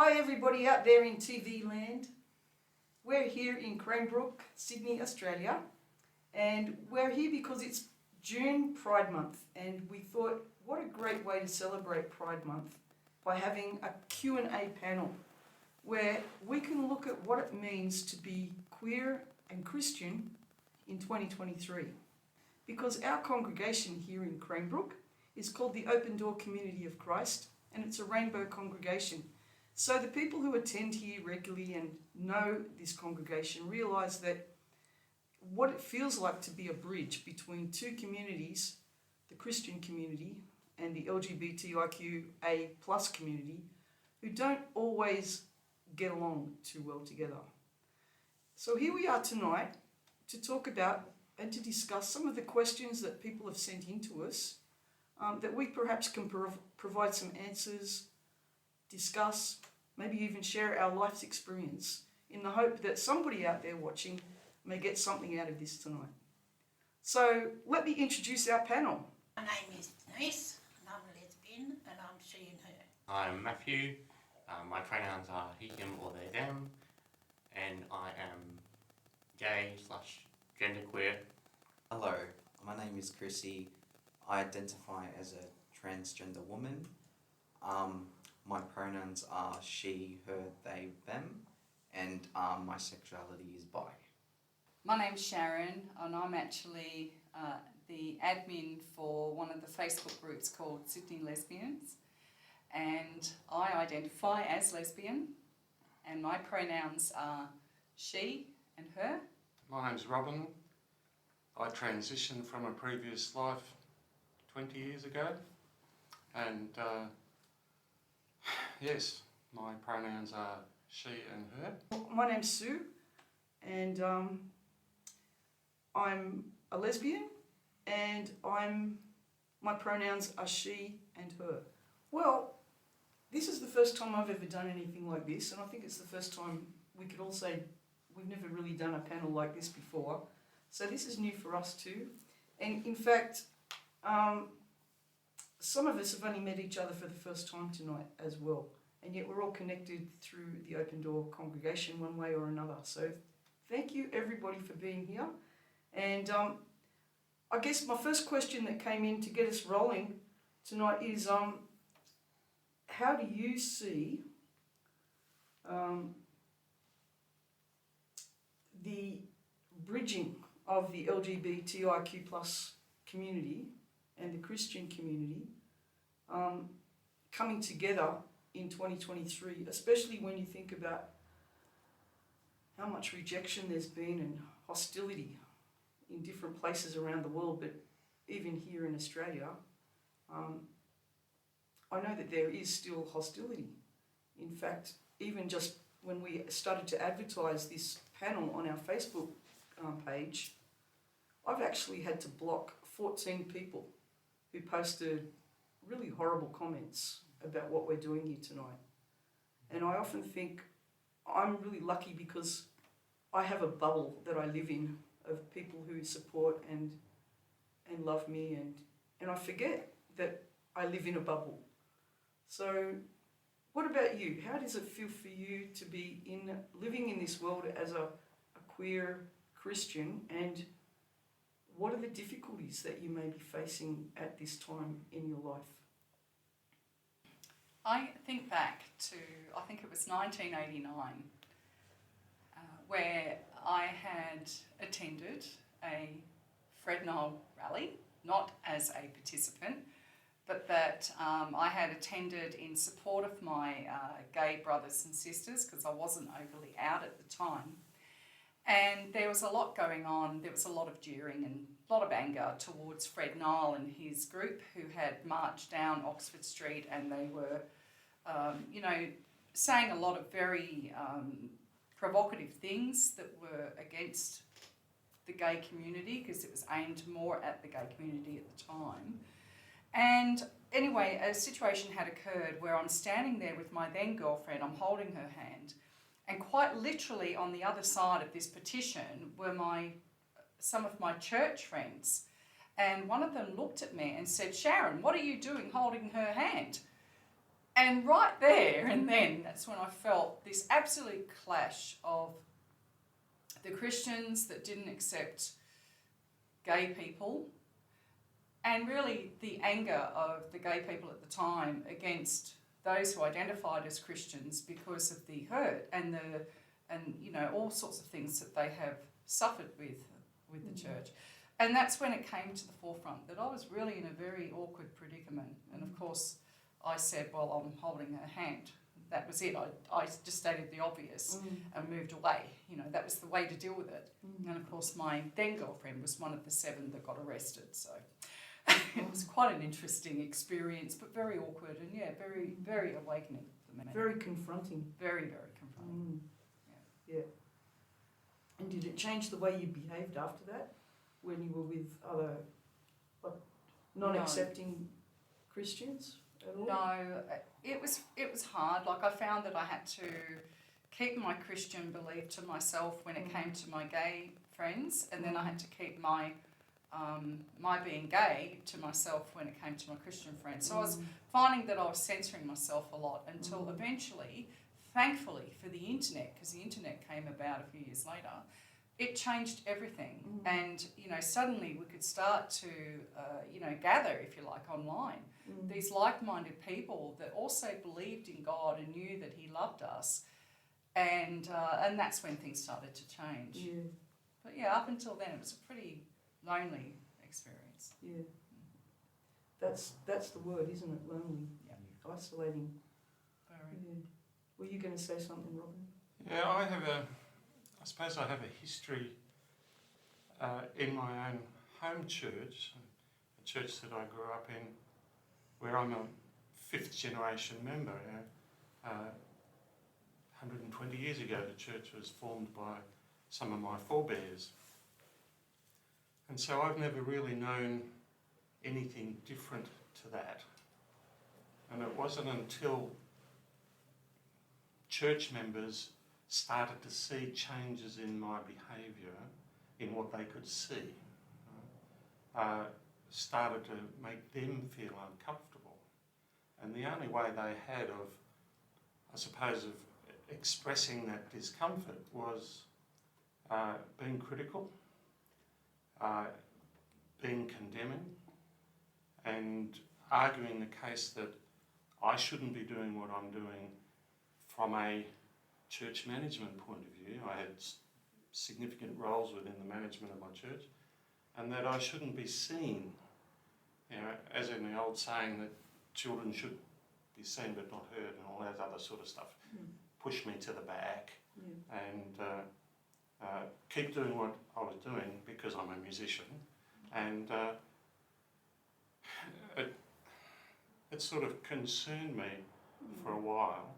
Hi everybody out there in TV land. We're here in Cranebrook, Sydney, Australia, and we're here because it's June Pride Month, and we thought what a great way to celebrate Pride Month by having a Q&A panel where we can look at what it means to be queer and Christian in 2023. Because our congregation here in Cranebrook is called the Open Door Community of Christ, and it's a rainbow congregation. So the people who attend here regularly and know this congregation realise that what it feels like to be a bridge between two communities, the Christian community and the LGBTIQA plus community, who don't always get along too well together. So here we are tonight to talk about and to discuss some of the questions that people have sent in to us, that we perhaps can provide some answers, discuss, maybe even share our life's experience in the hope that somebody out there watching may get something out of this tonight. So let me introduce our panel. My name is Denise, and I'm a lesbian, and I'm she and her. I'm Matthew. My pronouns are he, him, or they, them, and I am gay/genderqueer. Hello, my name is Chrissy. I identify as a transgender woman. My pronouns are she, her, they, them, and my sexuality is bi. My name's Sharon, and I'm actually the admin for one of the Facebook groups called Sydney Lesbians, and I identify as lesbian, and my pronouns are she and her. My name's Robin. I transitioned from a previous life 20 years ago, and yes, my pronouns are she and her. My name's Sue, and I'm a lesbian, and my pronouns are she and her. Well, this is the first time I've ever done anything like this, and I think it's the first time we could all say we've never really done a panel like this before. So this is new for us too. And in fact, some of us have only met each other for the first time tonight as well. And yet we're all connected through the Open Door congregation one way or another. So thank you everybody for being here. And I guess my first question that came in to get us rolling tonight is, how do you see the bridging of the LGBTIQ plus community and the Christian community coming together in 2023, especially when you think about how much rejection there's been and hostility in different places around the world, but even here in Australia, I know that there is still hostility. In fact, even just when we started to advertise this panel on our Facebook page, I've actually had to block 14 people who posted really horrible comments about what we're doing here tonight. And I often think I'm really lucky because I have a bubble that I live in of people who support and love me, and I forget that I live in a bubble. So what about you? How does it feel for you to be living in this world as a queer Christian, and what are the difficulties that you may be facing at this time in your life? I think back to, I think it was 1989, where I had attended a Fred Nile rally, not as a participant, but that I had attended in support of my gay brothers and sisters, because I wasn't overly out at the time. And there was a lot going on. There was a lot of jeering and a lot of anger towards Fred Nile and his group, who had marched down Oxford Street, and they were, saying a lot of very provocative things that were against the gay community, because it was aimed more at the gay community at the time. And anyway, a situation had occurred where I'm standing there with my then girlfriend, I'm holding her hand, and quite literally on the other side of this petition were some of my church friends. And one of them looked at me and said, "Sharon, what are you doing holding her hand?" And right there and then, that's when I felt this absolute clash of the Christians that didn't accept gay people, and really the anger of the gay people at the time against those who identified as Christians because of the hurt and all sorts of things that they have suffered with the church. And that's when it came to the forefront that I was really in a very awkward predicament. And of course, I said, well, I'm holding her hand. That was it. I just stated the obvious and moved away. That was the way to deal with it. And of course, my then girlfriend was one of the 7 that got arrested. So it was quite an interesting experience, but very awkward and very, very awakening for me. Very confronting. Very, very confronting. Yeah. And did it change the way you behaved after that, when you were with other, non-accepting Christians at all? No, it was hard. Like, I found that I had to keep my Christian belief to myself when it came to my gay friends, and then I had to keep my being gay to myself when it came to my Christian friends. So I was finding that I was censoring myself a lot until eventually, thankfully for the internet, because the internet came about a few years later, it changed everything. And, suddenly we could start to, gather, if you like, online. These like-minded people that also believed in God and knew that He loved us. And that's when things started to change. Yeah. But up until then, it was a pretty lonely experience. Yeah. That's the word, isn't it? Lonely. Yeah. Isolating. Very. Yeah. Were you going to say something, Robin? Yeah, I suppose I have a history in my own home church, a church that I grew up in, where I'm a 5th generation member. 120 years ago, the church was formed by some of my forebears. And so I've never really known anything different to that. And it wasn't until church members started to see changes in my behaviour, in what they could see, started to make them feel uncomfortable. And the only way they had of, I suppose, of expressing that discomfort was being critical, being condemning, and arguing the case that I shouldn't be doing what I'm doing from a church management point of view. I had significant roles within the management of my church, and that I shouldn't be seen, as in the old saying that children should be seen but not heard, and all that other sort of stuff. Push me to the back and keep doing what I was doing because I'm a musician. And it sort of concerned me for a while,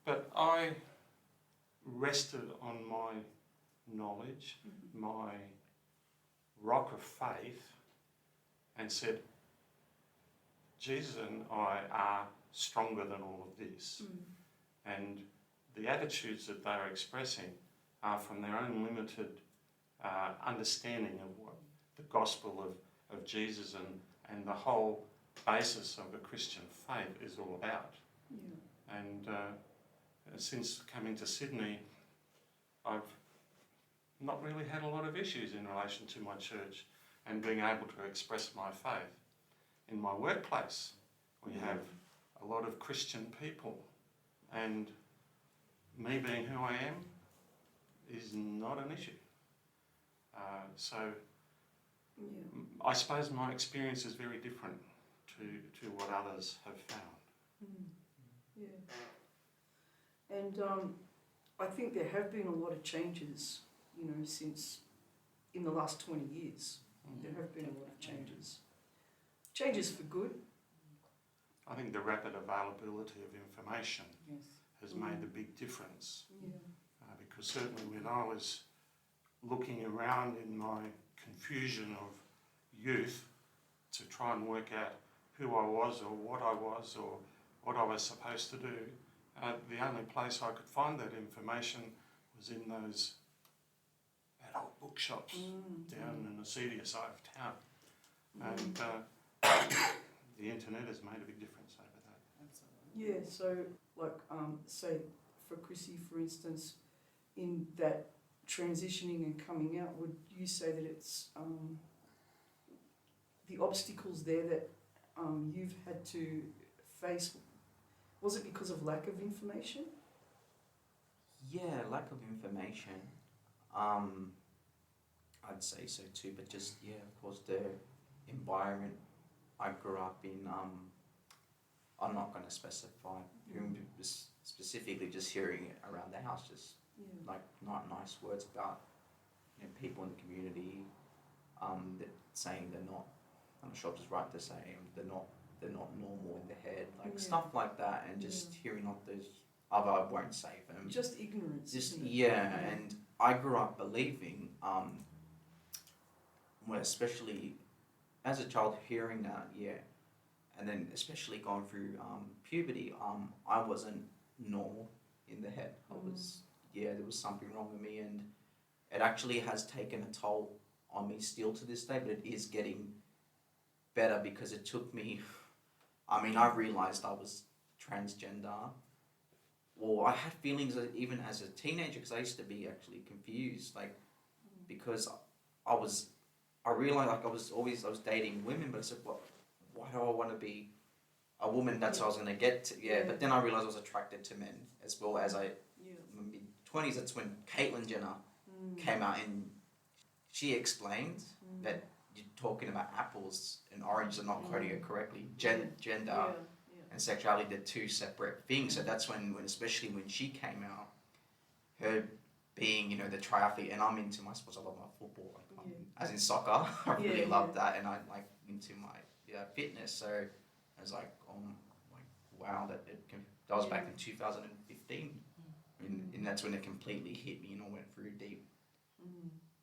but I rested on my knowledge, my rock of faith, and said, Jesus and I are stronger than all of this. And the attitudes that they're expressing are from their own limited understanding of what the gospel of Jesus and the whole basis of a Christian faith is all about. And since coming to Sydney, I've not really had a lot of issues in relation to my church and being able to express my faith. In my workplace, we have a lot of Christian people, and me being who I am is not an issue. So I suppose my experience is very different to what others have found. And I think there have been a lot of changes, since in the last 20 years. There have been a lot of changes. Changes for good. I think the rapid availability of information has made a big difference. Because certainly when I was looking around in my confusion of youth to try and work out who I was or what I was supposed to do, the only place I could find that information was in those adult bookshops down in the seedier side of town. And the internet has made a big difference over that. Yeah, so like say for Chrissy, for instance, in that transitioning and coming out, would you say that it's the obstacles there that you've had to face, was it because of lack of information? Yeah, lack of information. I'd say so too, but just yeah, of course, the environment I grew up in. I'm not going to specify specifically. Just hearing it around the house, just like not nice words about people in the community. That saying they're not. I'm not sure if it's right to say they're not normal in the head, like stuff like that, and just hearing all those other, I won't say them. Just ignorance. Just isn't it? and I grew up believing, well, especially as a child, hearing that, and then especially going through puberty, I wasn't normal in the head. I was, there was something wrong with me, and it actually has taken a toll on me still to this day, but it is getting better because it took me, I realised I was transgender. Well, I had feelings even as a teenager because I used to be actually confused, like, because I realised like I was dating women, but I said, why do I want to be a woman? That's what I was going to get to, but then I realised I was attracted to men as well as my mid-20s. That's when Caitlyn Jenner came out and she explained that you're talking about apples and oranges, I'm not quoting it correctly, gender and sexuality, they're two separate things. So that's when especially when she came out, her being, the triathlete, and I'm into my sports, I love my football, like, as in soccer, I really love that, and I like into my fitness, so I was like, wow, that was back in 2015, and that's when it completely hit me, I went through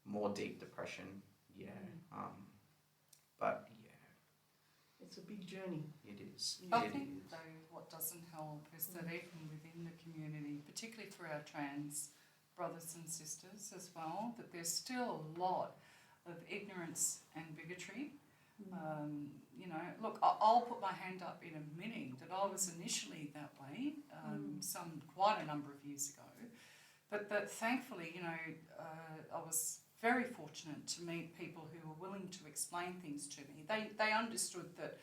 more deep depression, but it's a big journey. it is. I think though what doesn't help is that even within the community, particularly for our trans brothers and sisters as well, that there's still a lot of ignorance and bigotry. Look, I'll put my hand up in admitting that I was initially that way, quite a number of years ago, but that thankfully, I was very fortunate to meet people who were willing to explain things to me. They understood that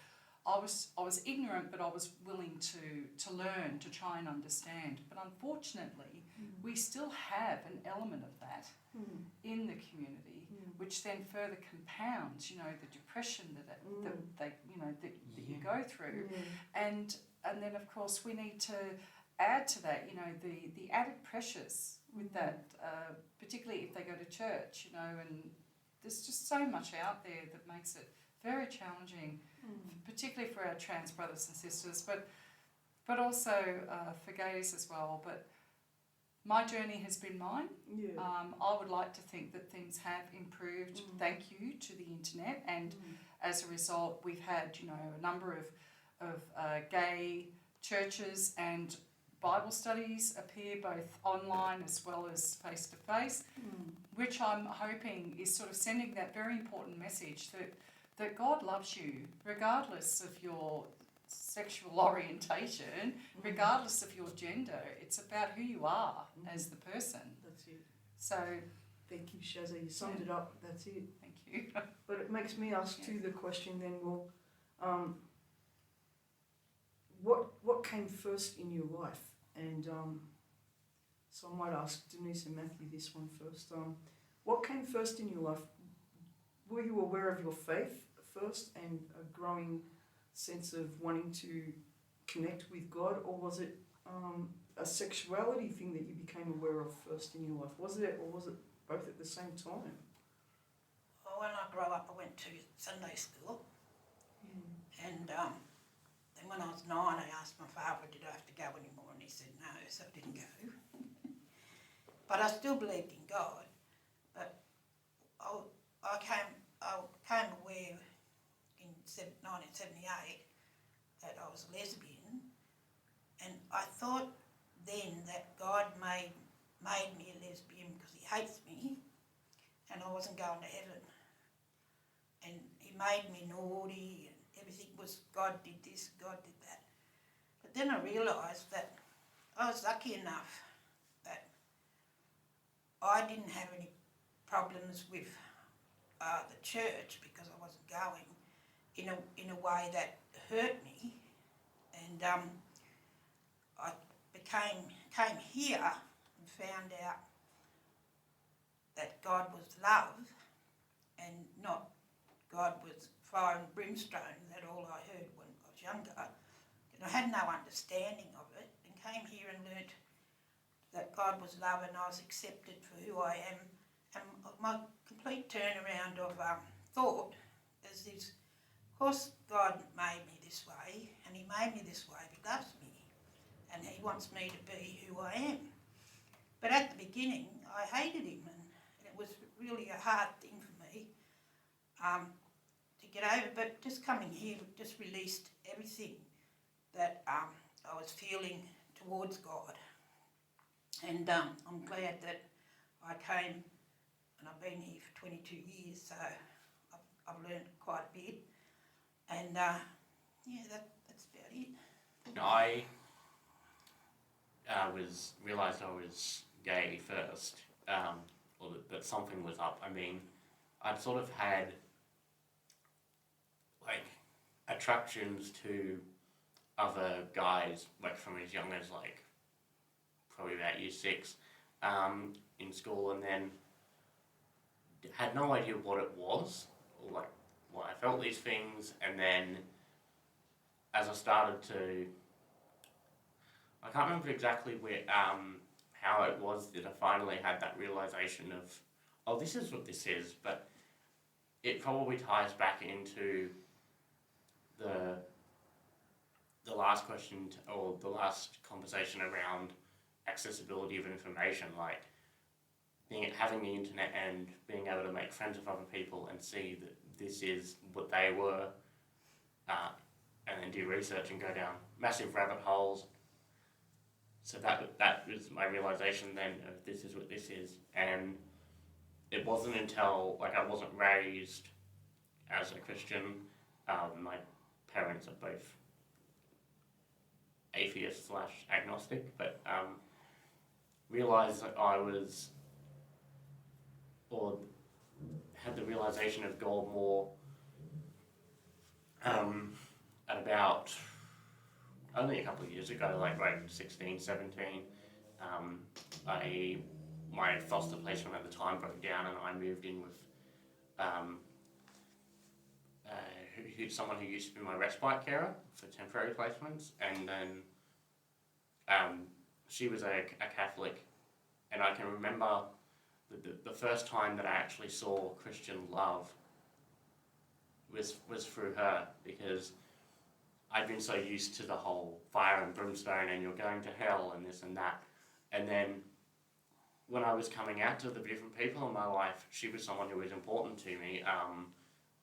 I was ignorant, but I was willing to learn, to try and understand. But unfortunately, we still have an element of that in the community, which then further compounds, the depression that you go through, and then of course we need to add to that, the added pressures with that, particularly if they go to church, and there's just so much out there that makes it very challenging, particularly for our trans brothers and sisters, but also for gays as well. But my journey has been mine. I would like to think that things have improved, thank you to the internet, and as a result we've had, a number of gay churches and Bible studies appear both online as well as face to face, which I'm hoping is sort of sending that very important message that God loves you regardless of your sexual orientation, regardless of your gender. It's about who you are as the person. That's it. So thank you, Shazza, you summed it up. That's it. thank you. But it makes me ask too the question then, well, what came first in your life? And so I might ask Denise and Matthew this one first. What came first in your life? Were you aware of your faith first and a growing sense of wanting to connect with God, or was it a sexuality thing that you became aware of first in your life? Was it both at the same time? Well, when I grew up, I went to Sunday school, and then when I was 9, I asked my father, did I have to go anymore, and he said no, so I didn't go. But I still believed in God. But I came aware in 1978 that I was a lesbian, and I thought then that God made me a lesbian because he hates me and I wasn't going to heaven. And he made me naughty and everything was, God did this, God did that. But then I realised that I was lucky enough that I didn't have any problems with the church because I wasn't going in a way that hurt me, and I came here and found out that God was love and not God was fire and brimstone, that all I heard when I was younger. And I had no understanding of it, and came here and learnt that God was love and I was accepted for who I am. And my complete turnaround of thought is this: of course God made me this way, and he made me this way, but he loves me and he wants me to be who I am. But at the beginning I hated him, and it was really a hard thing for me to get over, but just coming here just released everything that I was feeling towards God. And I'm glad that I came, and I've been here for 22 years, so I've learned quite a bit. And yeah, that's about it. I realised I was gay first, or that something was up. I mean, I'd sort of had like attractions to other guys, like from as young as like probably about year 6 in school, and then had no idea what it was, or like why I felt these things. And then as I started to, I can't remember exactly where how it was that I finally had that realization of, oh, this is what this is. But it probably ties back into the last question or the last conversation around accessibility of information, like having the internet and being able to make friends with other people and see that this is what they were, and then do research and go down massive rabbit holes. So that was my realization then of this is what this is. And it wasn't until, like, I wasn't raised as a Christian. My parents are both atheist / agnostic, but realised that I was, or had the realisation of God more at about only a couple of years ago, like 16, 17. My foster placement at the time broke down, and I moved in with someone who used to be my respite carer for temporary placements, and then she was a Catholic, and I can remember the first time that I actually saw Christian love was through her, because I'd been so used to the whole fire and brimstone and you're going to hell and this and that. And then when I was coming out to the different people in my life, she was someone who was important to me.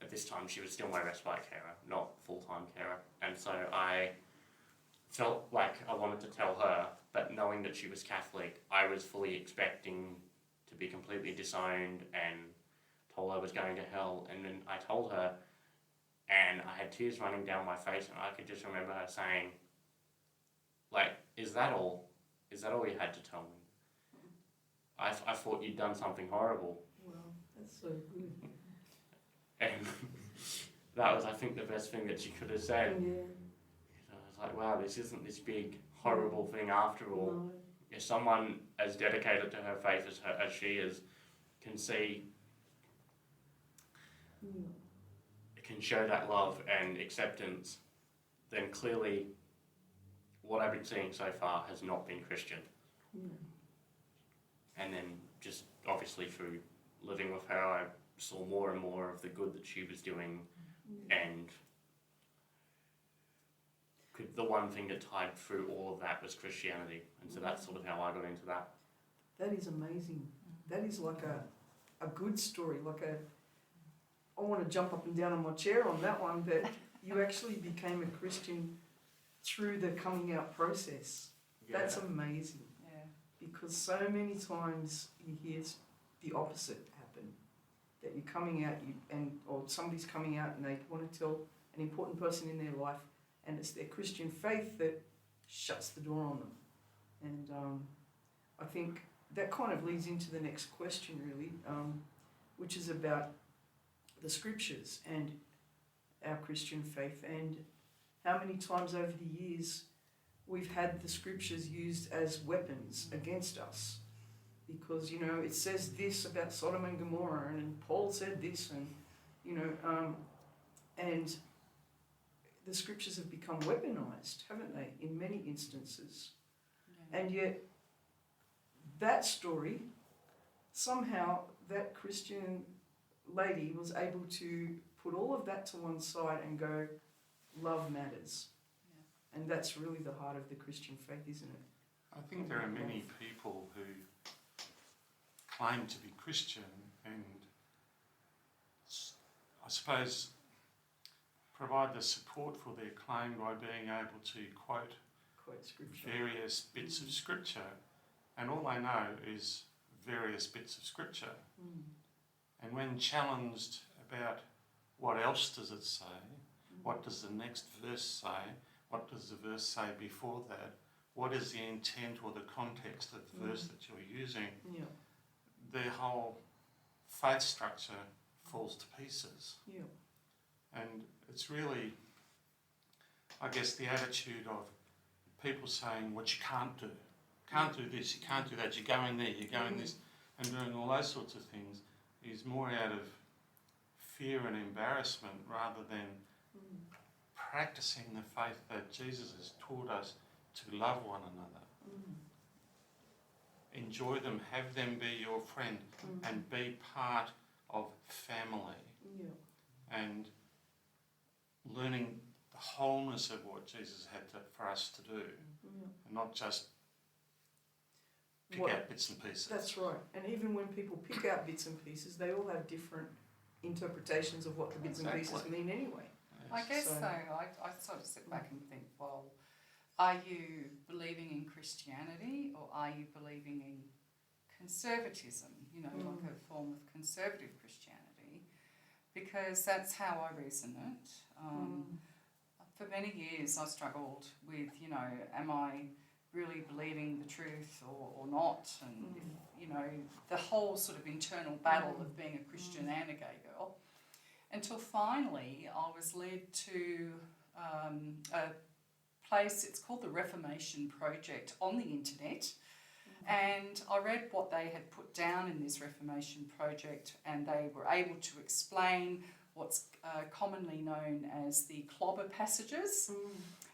At this time, she was still my respite carer, not full-time carer. And so I felt like I wanted to tell her, but knowing that she was Catholic, I was fully expecting to be completely disowned and told I was going to hell. And then I told her, and I had tears running down my face, and I could just remember her saying, like, is that all? Is that all you had to tell me? I thought you'd done something horrible. Wow, that's so good. And that was, I think, the best thing that she could have said. Yeah. I was like, wow, this isn't this big, horrible thing after all. No. If someone as dedicated to her faith as she is can see, can show that love and acceptance, then clearly what I've been seeing so far has not been Christian. And then just obviously through living with her, I saw more and more of the good that she was doing, and the one thing that tied through all of that was Christianity, and so that's sort of how I got into that. That is amazing. That is like a good story, I want to jump up and down on my chair on that one, that you actually became a Christian through the coming out process. Yeah. That's amazing. Yeah. Because so many times you hear the opposite happen, that you're coming out or somebody's coming out and they want to tell an important person in their life, and it's their Christian faith that shuts the door on them. And I think that kind of leads into the next question, really, which is about the scriptures and our Christian faith, and how many times over the years we've had the scriptures used as weapons against us. Because, you know, it says this about Sodom and Gomorrah, and Paul said this, and, you know, and the scriptures have become weaponized, haven't they, in many instances? Yeah. And yet, that story, somehow that Christian lady was able to put all of that to one side and go, love matters. Yeah. And that's really the heart of the Christian faith, isn't it? I think there are many people who claim to be Christian and I suppose provide the support for their claim by being able to quote Scripture. various bits of scripture, and all they know is various bits of scripture. And when challenged about what else does it say, what does the next verse say, what does the verse say before that, what is the intent or the context of the verse that you're using, Yeah, their whole faith structure falls to pieces. yeah, And it's really, I guess, the attitude of people saying what you can't do. Can't do this, you can't do that, you're going there, you're going this, and doing all those sorts of things is more out of fear and embarrassment rather than practicing the faith that Jesus has taught us to love one another. Enjoy them, have them be your friend, and be part of family. yeah, And learning the wholeness of what Jesus had for us to do, and not just pick What- out bits and pieces. that's right. And even when people pick out bits and pieces, they all have different interpretations of what the bits and pieces Exactly. mean anyway. I guess So- so. I sort of sit back and think, well, are you believing in Christianity or are you believing in conservatism, you know, like a form of conservative Christianity? Because that's how I reason it. For many years I struggled with, you know, am I really believing the truth or not? And, if, you know, the whole sort of internal battle of being a Christian and a gay girl. Until finally I was led to a place, it's called the Reformation Project on the internet. And I read what they had put down in this Reformation Project, and they were able to explain what's commonly known as the clobber passages.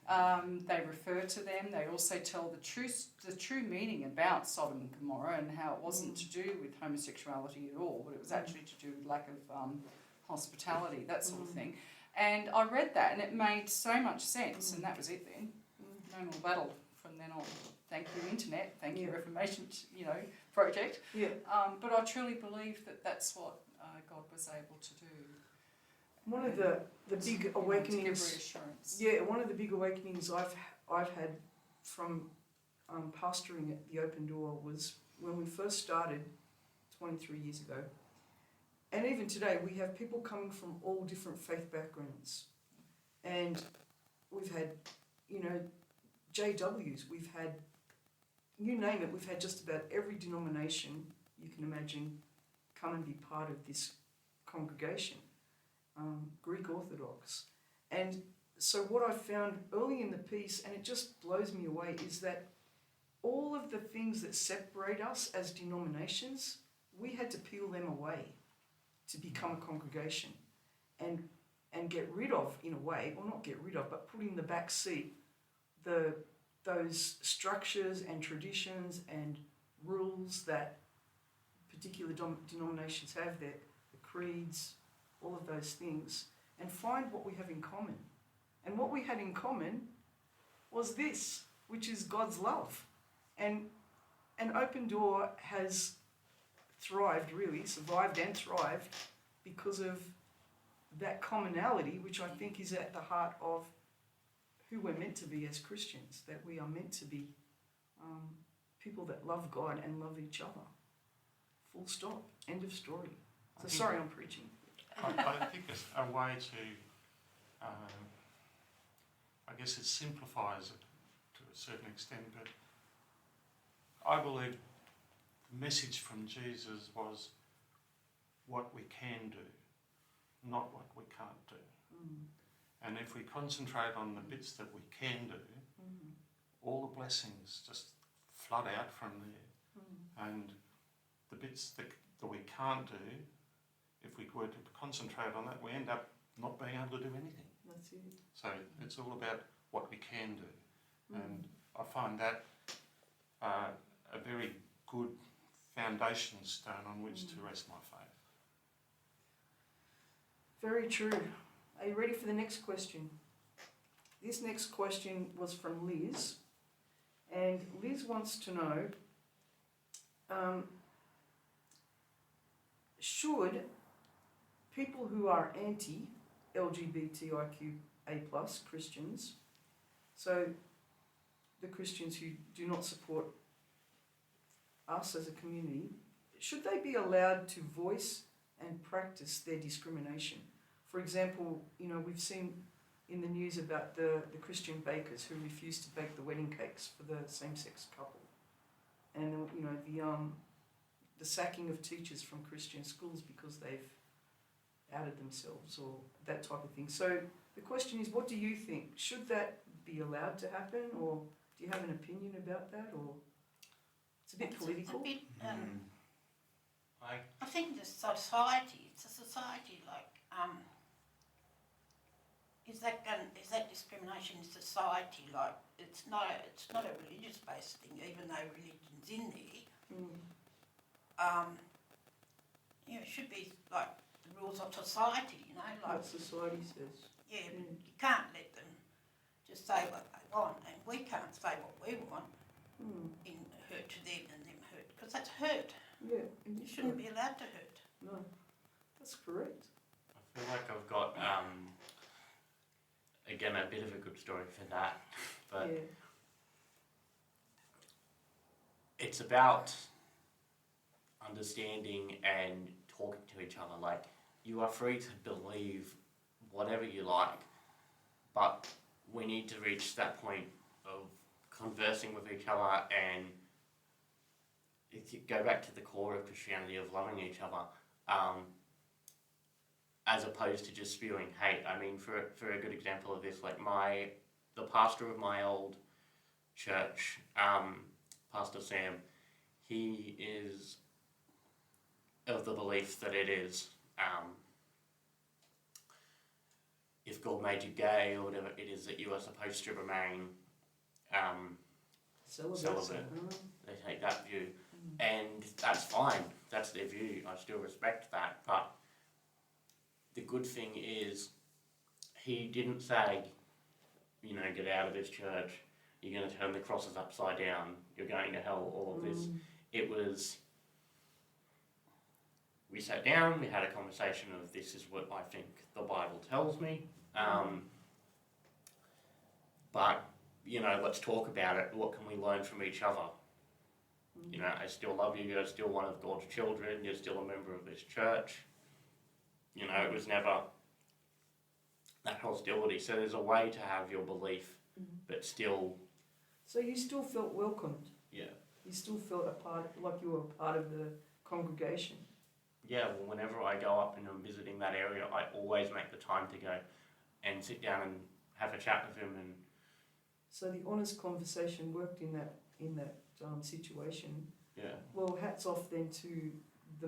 They refer to them. They also tell the true meaning about Sodom and Gomorrah and how it wasn't to do with homosexuality at all, but it was actually to do with lack of hospitality, that sort of thing. And I read that and it made so much sense, and that was it then. No more battle from then on. Thank you, internet. Thank you, Reformation, you know, project. Yeah. But I truly believe that that's what God was able to do. One of the big To give awakenings. reassurance. Yeah, one of the big awakenings I've had from pastoring at the Open Door was when we first started 23 years ago. And even today, we have people coming from all different faith backgrounds. And we've had, you know, JWs, we've had, you name it, we've had just about every denomination you can imagine come and be part of this congregation. Greek Orthodox. And so what I found early in the piece, and it just blows me away, is that all of the things that separate us as denominations, we had to peel them away to become a congregation and get rid of, in a way, or not get rid of, but put in the back seat those structures and traditions and rules that particular denominations have, the creeds, all of those things, and find what we have in common. And what we had in common was this, which is God's love. And an Open Door has thrived, really, survived and thrived because of that commonality, which I think is at the heart of who we're meant to be as Christians, that we are meant to be people that love God and love each other. Full stop. End of story. So sorry I'm preaching. I think it's a way to, I guess it simplifies it to a a certain extent, but I believe the message from Jesus was what we can do, not what we can't do. And if we concentrate on the bits that we can do, all the blessings just flood out from there. And the bits that we can't do, if we were to concentrate on that, we end up not being able to do anything. That's it. So it's all about what we can do. And I find that a very good foundation stone on which to rest my faith. Very true. Are you ready for the next question? This next question was from Liz, and Liz wants to know, should people who are anti-LGBTIQA+ Christians, so the Christians who do not support us as a community, should they be allowed to voice and practice their discrimination? For example, you know, we've seen in the news about the Christian bakers who refused to bake the wedding cakes for the same-sex couple, and you know, the sacking of teachers from Christian schools because they've outed themselves or that type of thing. So the question is, what do you think? Should that be allowed to happen, or do you have an opinion about that, or it's a bit political? I think the society, it's a society like, is that discrimination in society? Like, it's not a religious based thing, even though religion's in there. You know, it should be like the rules of society, you know, like What society says. yeah, but you can't let them just say what they want, and we can't say what we want in hurt to them and them hurt, because that's hurt. Yeah. You shouldn't be allowed to hurt. No, that's correct. I feel like I've got, again, a bit of a good story for that, but Yeah. it's about understanding and talking to each other. Like, you are free to believe whatever you like, but we need to reach that point of conversing with each other and go back to the core of Christianity of loving each other, as opposed to just spewing hate. I mean, for a good example of this, like the pastor of my old church, Pastor Sam, he is of the belief that it is, if God made you gay or whatever it is, that you are supposed to remain celibate. They take that view, and that's fine. That's their view. I still respect that. But the good thing is, he didn't say, you know, get out of this church. You're going to turn the crosses upside down. You're going to hell. All of this. It was. We sat down. We had a conversation of, this is what I think the Bible tells me. But you know, let's talk about it. What can we learn from each other? You know, I still love you. You're still one of God's children. You're still a member of this church. You know, it was never that hostility. So there's a way to have your belief, but still. So you still felt welcomed? Yeah. You still felt a part, like you were a part of the congregation? Yeah, well, whenever I go up and I'm visiting that area, I always make the time to go and sit down and have a chat with him. And so the honest conversation worked in that situation. yeah. Well, hats off then to the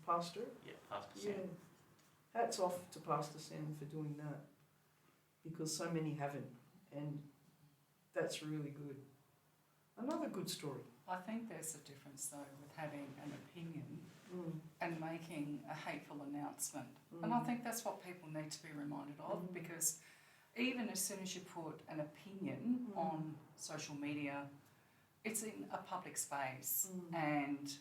pastor. Yeah, Pastor Sam. Yeah, hats off to Pastor Sam for doing that, because so many haven't, and that's really good. Another good story. I think there's a difference though with having an opinion and making a hateful announcement. And I think that's what people need to be reminded of, because even as soon as you put an opinion on social media, it's in a public space, and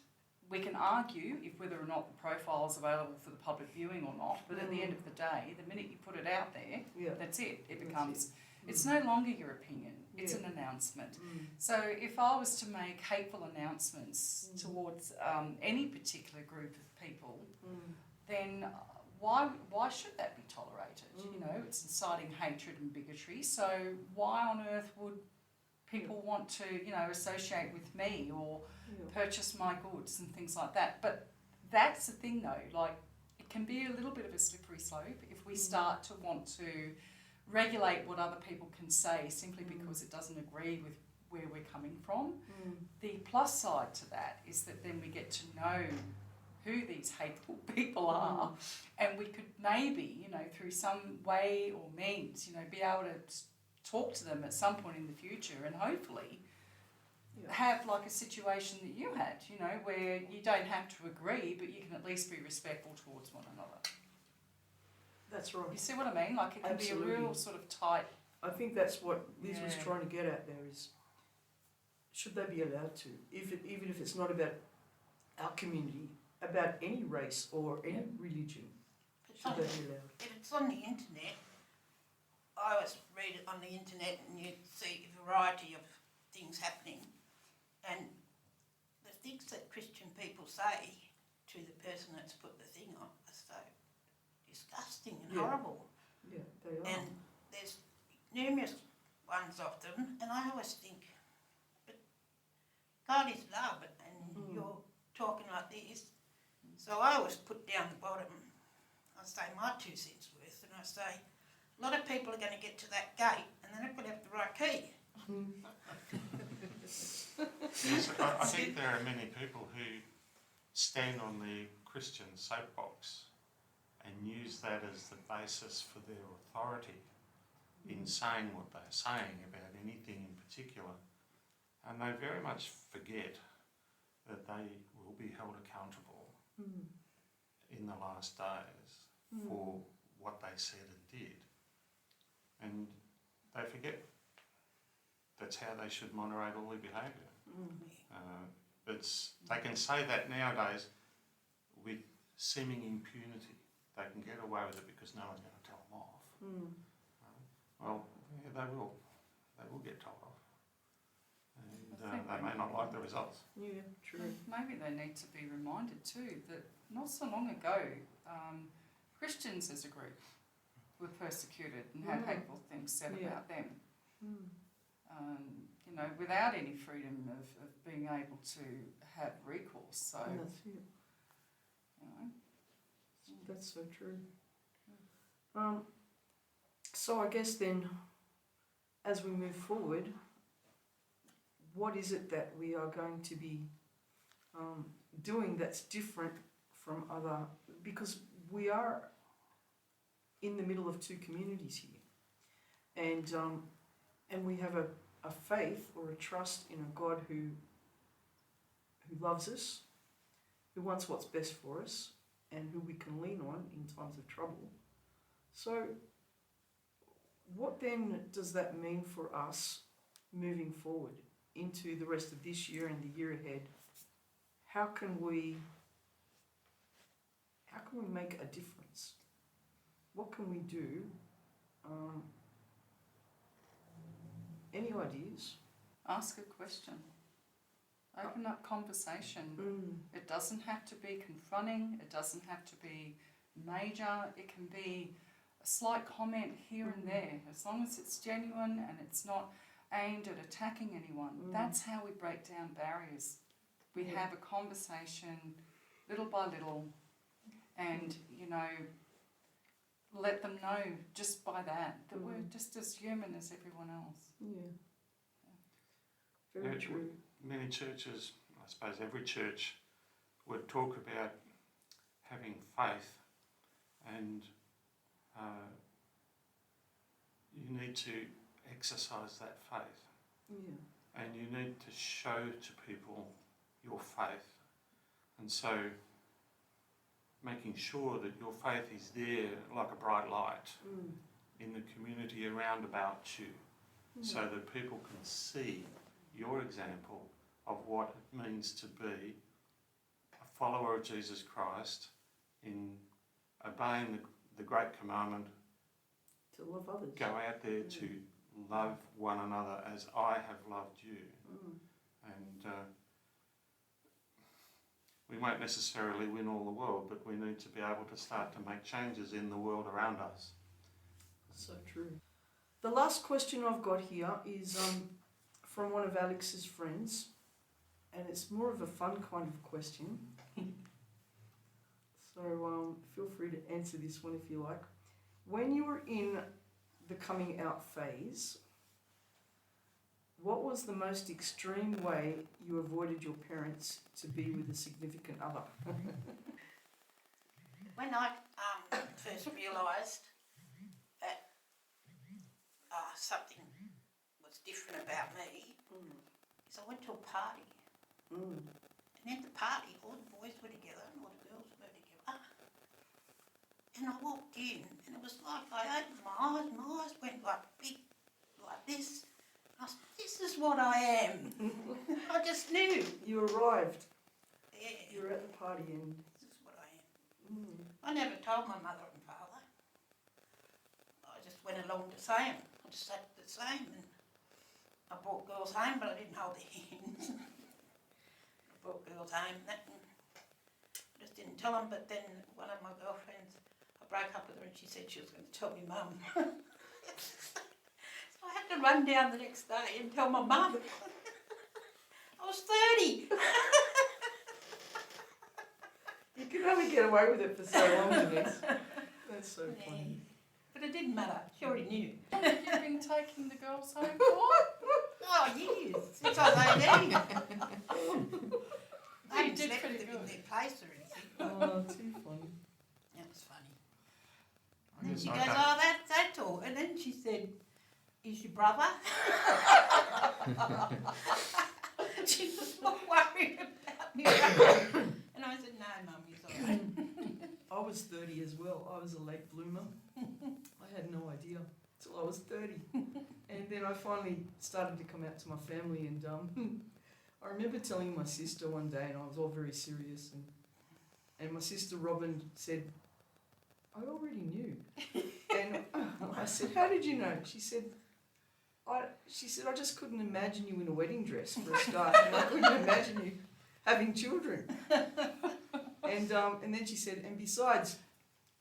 we can argue if whether or not the profile is available for the public viewing or not, but at the end of the day, the minute you put it out there, that's it. It becomes, it's no longer your opinion, it's an announcement. So if I was to make hateful announcements towards any particular group of people, then why should that be tolerated? You know, it's inciting hatred and bigotry. So why on earth would people want to, you know, associate with me or purchase my goods and things like that? But that's the thing though, like it can be a little bit of a slippery slope if we start to want to regulate what other people can say simply because it doesn't agree with where we're coming from. The plus side to that is that then we get to know who these hateful people are, and we could maybe, you know, through some way or means, you know, be able to talk to them at some point in the future and hopefully have like a situation that you had, you know, where you don't have to agree, but you can at least be respectful towards one another. That's right. You see what I mean? Like it can Absolutely. be a real sort of tight. I think that's what Liz was Yeah. trying to get at there is, should they be allowed to, even if it's not about our community, about any race or any religion, should they be allowed? If it's on the internet, I always read it on the internet and you see a variety of things happening, and the things that Christian people say to the person that's put the thing on are so disgusting and horrible. Yeah, they are. And there's numerous ones of them, and I always think, but God is love, and you're talking like this. So I always put down the bottom, I say my 2 cents worth, and I say, a lot of people are going to get to that gate, and they're not going to have the right key. Yes, I think there are many people who stand on the Christian soapbox and use that as the basis for their authority in saying what they're saying about anything in particular. And they very much forget that they will be held accountable in the last days for what they said and did. And they forget that's how they should moderate all their behaviour. They can say that nowadays with seeming impunity. They can get away with it because no one's going to tell them off. Well, yeah, they will. They will get told off. And they may not like the results. Yeah, true. Maybe they need to be reminded too that not so long ago, Christians as a group were persecuted and had hateful things said about them. You know, without any freedom of being able to have recourse. So, And that's it. you know. That's so true. So I guess then, as we move forward, what is it that we are going to be doing that's different from other? Because we are in the middle of 2 communities here, and we have a faith or a trust in a God who loves us, who wants what's best for us, and who we can lean on in times of trouble. So what then does that mean for us moving forward into the rest of this year and the year ahead? How can we make a difference? What can we do? Any ideas? Ask a question. Open up conversation. It doesn't have to be confronting. It doesn't have to be major. It can be a slight comment here and there. As long as it's genuine and it's not aimed at attacking anyone. That's how we break down barriers. We have a conversation little by little and, you know, let them know just by that we're just as human as everyone else. Yeah. Very true. Many churches, I suppose every church, would talk about having faith, and you need to exercise that faith. Yeah. And you need to show to people your faith. And so making sure that your faith is there like a bright light in the community around about you, so that people can see your example of what it means to be a follower of Jesus Christ in obeying the great commandment, To love others. go out there to love one another as I have loved you. And we won't necessarily win all the world, but we need to be able to start to make changes in the world around us. So true. The last question I've got here is from one of Alex's friends, and it's more of a fun kind of question. So feel free to answer this one if you like. When you were in the coming out phase, what was the most extreme way you avoided your parents to be with a significant other? When I first realised that something was different about me, is I went to a party. And at the party, all the boys were together and all the girls were together. And I walked in, and it was like I opened my eyes went like big, like this. I said, this is what I am. I just knew. You arrived. Yeah, You were at the party and... this is what I am. I never told my mother and father. I just went along the same. I just sat the same, and I brought girls home, but I didn't hold their hands. I brought girls home, and I just didn't tell them. But then one of my girlfriends, I broke up with her, and she said she was going to tell me mum. So I had to run down the next day and tell my mum. I was 30. You can only get away with it for so long, Denise. That's so funny. But it didn't matter. She already knew. What have you been taking the girls home for? Oh, years. Since I was 18. I You didn't did sleep pretty with them in good. their place or anything. Oh, too funny. That was funny. I And then guess she I goes, don't- oh, that's all. And then she said, is your brother? She was not worried about me. And I said, no, Mum, he's all right. I was 30 as well. I was a late bloomer. I had no idea till I was 30. And then I finally started to come out to my family, and I remember telling my sister one day, and I was all very serious, and my sister Robin said, I already knew. And I said, how did you know? She said, I just couldn't imagine you in a wedding dress for a start, and I couldn't imagine you having children. And then she said, and besides,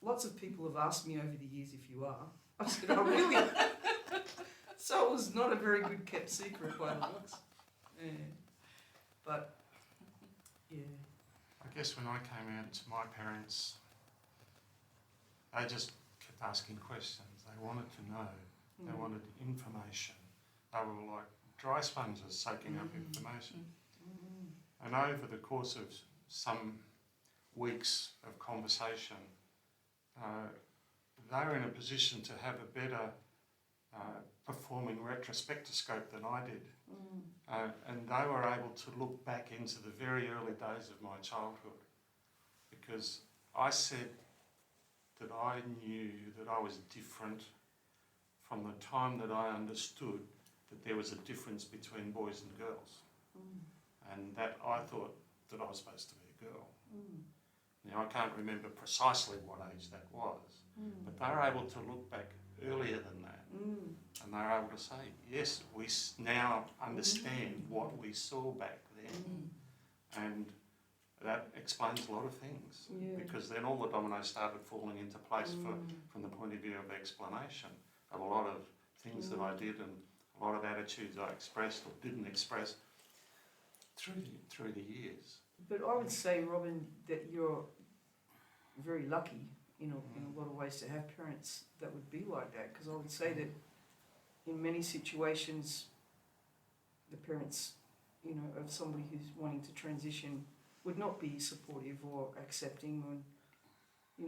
lots of people have asked me over the years if you are. I said, oh really? So it was not a very good kept secret by the looks. Yeah. But, yeah. I guess when I came out to my parents, they just kept asking questions. They wanted to know. They wanted information. They were like dry sponges soaking up information. And over the course of some weeks of conversation, they were in a position to have a better performing retrospectoscope than I did. And they were able to look back into the very early days of my childhood, because I said that I knew that I was different from the time that I understood that there was a difference between boys and girls. And that I thought that I was supposed to be a girl. Now I can't remember precisely what age that was, but they were able to look back earlier than that. And they were able to say, yes, we now understand what we saw back then. And that explains a lot of things, because then all the dominoes started falling into place from the point of view of explanation of a lot of things that I did and a lot of attitudes I expressed or didn't express through the years. But I would say, Robin, that you're very lucky in a lot of ways to have parents that would be like that, because I would say that in many situations the parents, of somebody who's wanting to transition would not be supportive or accepting, or,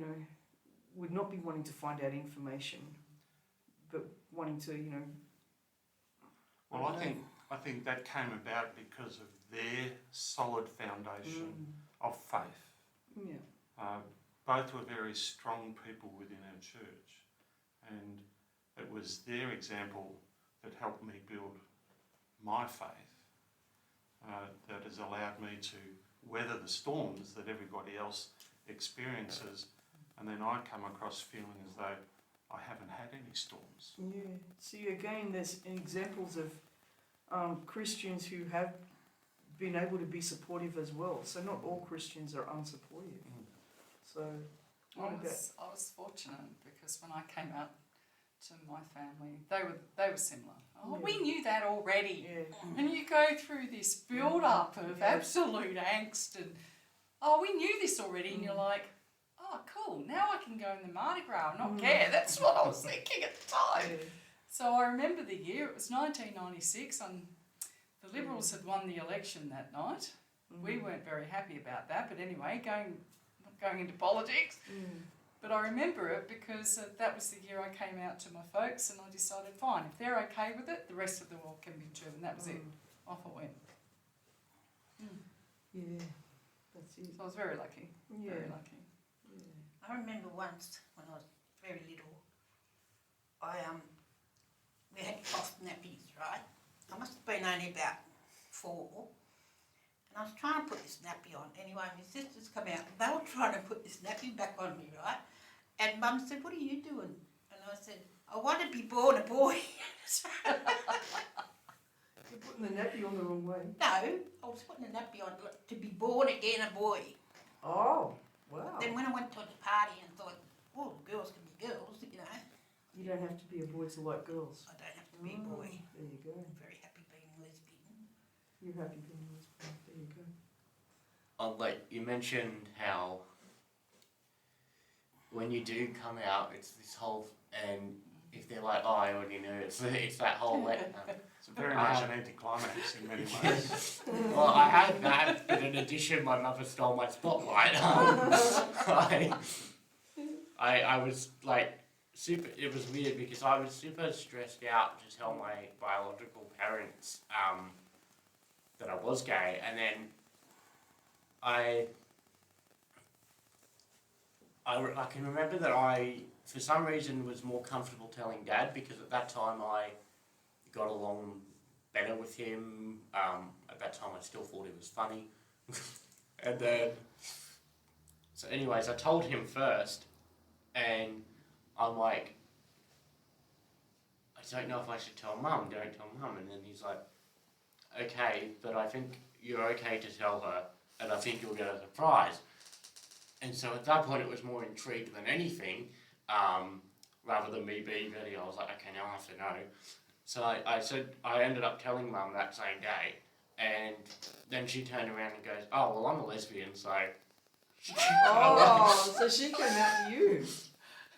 would not be wanting to find out information, but wanting to, Well, I think that came about because of their solid foundation of faith. Yeah. Both were very strong people within our church, and it was their example that helped me build my faith, that has allowed me to weather the storms that everybody else experiences, and then I come across feeling as though I haven't had any storms. Yeah. See, again, there's examples of Christians who have been able to be supportive as well. So not all Christians are unsupportive. So what about? I was fortunate because when I came out to my family, they were similar. Oh, Yeah. we knew that already. Yeah. And you go through this build up of Yeah. absolute angst and oh, we knew this already, and you're like, oh, cool. Now I can go in the Mardi Gras and not care. That's what I was thinking at the time. Yeah. So I remember the year. It was 1996, and the Liberals had won the election that night. We weren't very happy about that, but anyway, not going into politics. But I remember it because that was the year I came out to my folks, and I decided, fine, if they're okay with it, the rest of the world can be too, and that was it. Off I went. Yeah, that's it. So I was very lucky. Yeah. Very lucky. Yeah. I remember once when I was very little, we had cloth nappies, right? I must have been only about 4, and I was trying to put this nappy on. Anyway, my sisters come out, and they were trying to put this nappy back on me, right? And Mum said, "What are you doing?" And I said, "I want to be born a boy." You're putting the nappy on the wrong way. No, I was putting a nappy on to be born again a boy. Oh, wow. Then when I went to the party and thought, oh, girls can be girls, you know, You don't have to be a boy to like girls. I don't have to be a boy. There you go. I'm very happy being lesbian. You're happy being lesbian. There you go. Like you mentioned how when you do come out, it's this whole, and if they're like, oh, I already knew, it's that whole It's very much an anticlimax in many ways. well, I had that, but in addition, my mother stole my spotlight. I was like super. It was weird because I was super stressed out to tell my biological parents that I was gay, and then I can remember that I, for some reason, was more comfortable telling Dad because at that time I got along better with him. At that time I still thought it was funny. And then, so anyways, I told him first, and I'm like, I don't know if I should tell Mum, don't tell Mum. And then he's like, okay, but I think you're okay to tell her, and I think you'll get a surprise. And so at that point it was more intrigue than anything, rather than me being ready. I was like, okay, now I have to know. So I said, I ended up telling Mum that same day, and then she turned around and goes, oh, well, I'm a lesbian, so... Oh, so she came out to you.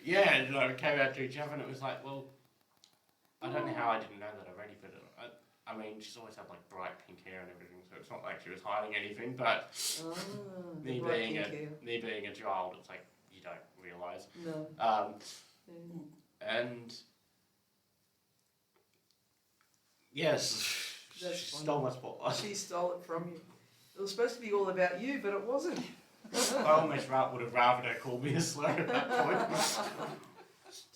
Yeah, and we came out to each other, and it was like, well, I don't know how I didn't know that already, but I mean, she's always had like bright pink hair and everything, so it's not like she was hiding anything, but me being a child, it's like, you don't realise. No. And yes, That's she funny. stole my spotlight. She stole it from you. It was supposed to be all about you, but it wasn't. I almost would have rather her call me a slur at that point.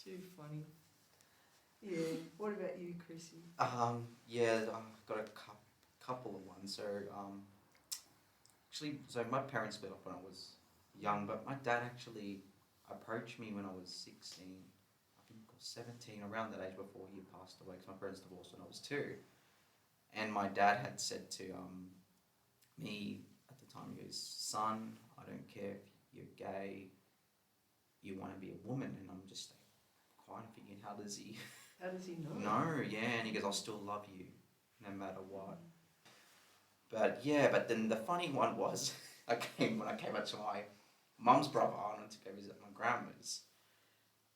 Too funny. Yeah. What about you, Chrissy? Yeah, I've got a couple of ones. So, actually, so my parents split up when I was young, but my dad actually approached me when I was 16, I think I was 17, around that age before he passed away, because my parents divorced when I was 2. And my dad had said to me at the time, he goes, son, I don't care if you're gay, you want to be a woman. And I'm just like, quite thinking, how does he know? No, yeah, and he goes, I'll still love you, no matter what. But yeah, but then the funny one was, when I came out to my mum's brother, I wanted to go visit my grandma's,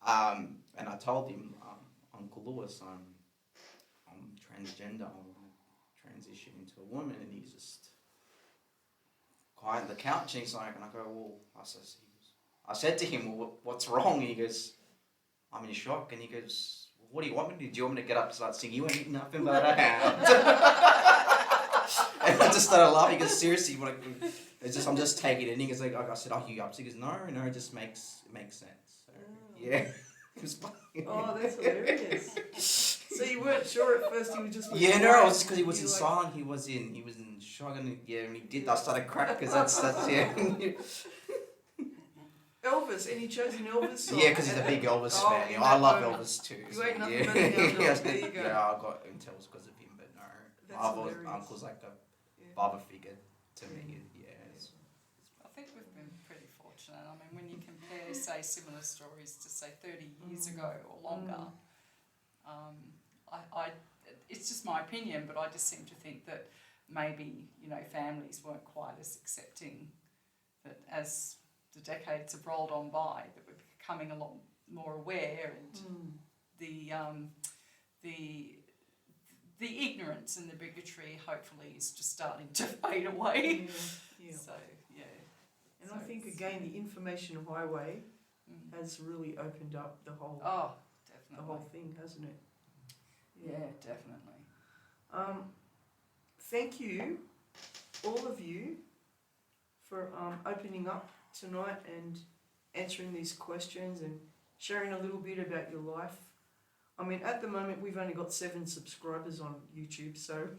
and I told him, Uncle Lewis, I'm transgender, I want to transition into a woman, and he's just quiet on the couch, and he's like, and I go, well, I said to him, well, what's wrong? And he goes, I'm in shock, and he goes, what do you want me to do? Do you want me to get up and start singing? You ain't nothing but a hound. And I just started laughing, because seriously, I'm just taking it in. He goes, like, I said, are you up? So he goes, no, it just makes sense. So, yeah. It was funny. Oh, that's hilarious. So you weren't sure at first, he was just... Yeah, no, it was just because he was in silent, he was in shock, and yeah, when he did, I started cracking, because that's, yeah. Elvis, any chosen Elvis song? Yeah, because he's a big Elvis fan. in I that love moment. Elvis too. You ain't nothing yeah. but a hound dog. There you go. Yeah, I got intel because of him, but no. That's I've hilarious. uncles like father figure to me. Yeah. I think we've been pretty fortunate. I mean, when you compare, say, similar stories to, say, 30 years ago or longer, it's just my opinion, but I just seem to think that maybe, you know, families weren't quite as accepting, that as the decades have rolled on by, that we're becoming a lot more aware, and the ignorance and the bigotry hopefully is just starting to fade away. Yeah. So, yeah. And So I think it's- again the information highway Mm. has really opened up the whole Definitely. thing, hasn't it? Yeah, definitely. Thank you, all of you, for opening up tonight and answering these questions and sharing a little bit about your life. I mean, at the moment we've only got 7 subscribers on YouTube, so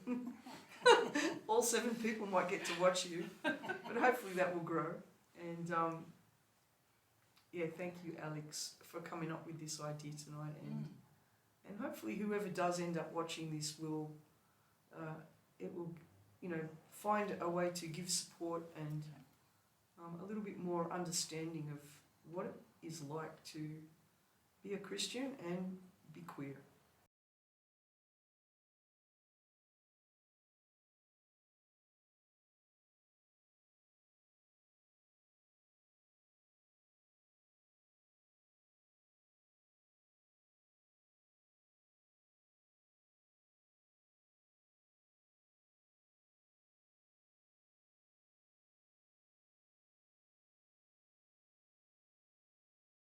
all 7 people might get to watch you, but hopefully that will grow. And yeah, thank you, Alex, for coming up with this idea tonight, and hopefully whoever does end up watching this will, it will, you know, find a way to give support and a little bit more understanding of what it is like to be a Christian and